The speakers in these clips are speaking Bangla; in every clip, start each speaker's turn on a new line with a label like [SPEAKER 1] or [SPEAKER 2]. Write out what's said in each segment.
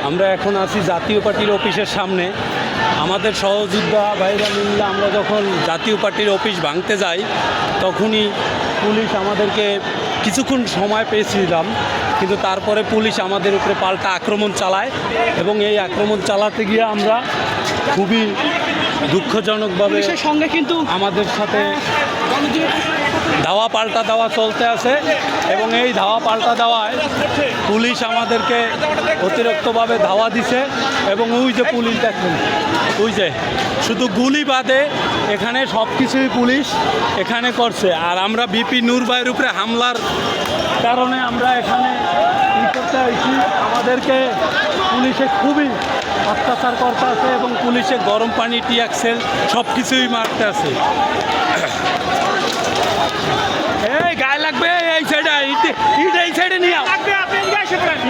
[SPEAKER 1] আমরা এখন আছি জাতীয় পার্টির অফিসের সামনে। আমাদের সহযোদ্ধা ভাইরা মিলে আমরা যখন জাতীয় পার্টির অফিস ভাঙতে যাই তখনই পুলিশ আমাদেরকে কিছুক্ষণ সময় পেয়েছিলাম, কিন্তু তারপরে পুলিশ আমাদের উপরে পাল্টা আক্রমণ চালায় এবং এই আক্রমণ চালাতে গিয়ে আমরা খুবই দুঃখজনকভাবে
[SPEAKER 2] সঙ্গে কিন্তু
[SPEAKER 1] আমাদের সাথে ধাওয়া পাল্টা দেওয়া চলতে আছে এবং এই ধাওয়া পাল্টা দেওয়ায় পুলিশ আমাদেরকে অতিরিক্তভাবে ধাওয়া দিছে এবং ওই যে পুলিশ দেখুন, ওই যে শুধু গুলি বাদে এখানে সব কিছুই পুলিশ এখানে করছে। আর আমরা বিপি নূর ভাইয়ের উপরে হামলার কারণে আমরা এখানে করতে আইছি। আমাদেরকে পুলিশে খুবই অত্যাচার করতে আছে এবং পুলিশে গরম পানি টিয়াক্সেল সব কিছুই মারতে আছে। এই গায়ে লাগবে, এই সাইডে ইট এই সাইডে নিয়ে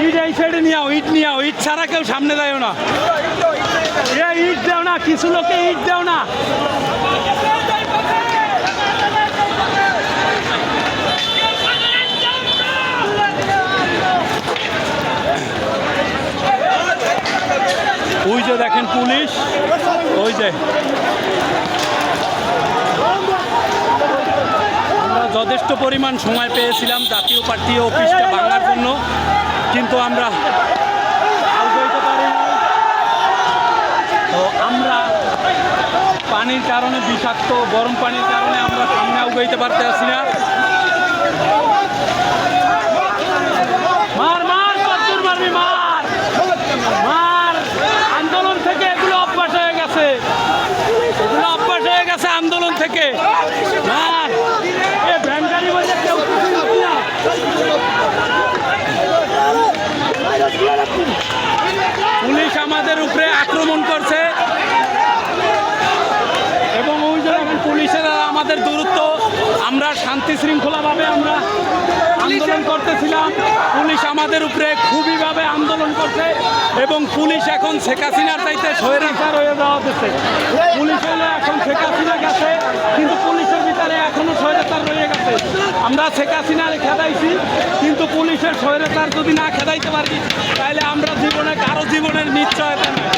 [SPEAKER 1] ইট এই সাইডে নিয়ে ইট ছাড়া কেউ সামনে দেয় না। ইট দেও না, কিছু লোকে ইট দেও না। ওই যে দেখেন পুলিশ, ওই যে আমরা যথেষ্ট পরিমাণ সময় পেয়েছিলাম জাতীয় পার্টি অফিসটা ভাঙার জন্য, কিন্তু আমরা আগাইতে পারি না। তো আমরা পানির কারণে, বিষাক্ত গরম পানির কারণে আমরা সামনে আগাইতে পারতে আসি না। মার মার কতদূর মারবি, মার মার। আন্দোলন থেকে এগুলো অভ্যাস হয়ে গেছে, এগুলো অভ্যাস হয়ে গেছে আন্দোলন থেকে। মার এ ভ্যানগাড়ি বলে কেউ না। পুলিশ আমাদের উপরে আক্রমণ করছে এবং ওই যে পুলিশের আমাদের দূরত্ব, আমরা শান্তি শৃঙ্খলাভাবে আমরা আন্দোলন করতেছিলাম, পুলিশ আমাদের উপরে খুবইভাবে আন্দোলন করছে এবং পুলিশ এখন শেখ হাসিনার চাইতে স্বৈরাচার হয়ে যাওয়া হচ্ছে। পুলিশ হলো এখন শেখ হাসিনা গেছে, কিন্তু পুলিশের ভিতরে এখনো স্বৈরাচার রয়ে গেছে। আমরা শেখ হাসিনার খেদাইছি, কিন্তু পুলিশের স্বৈরাচার যদি না খেদাইতে পারি তাহলে আমরা জীবনে কারো জীবনের নিশ্চয়তা নেই।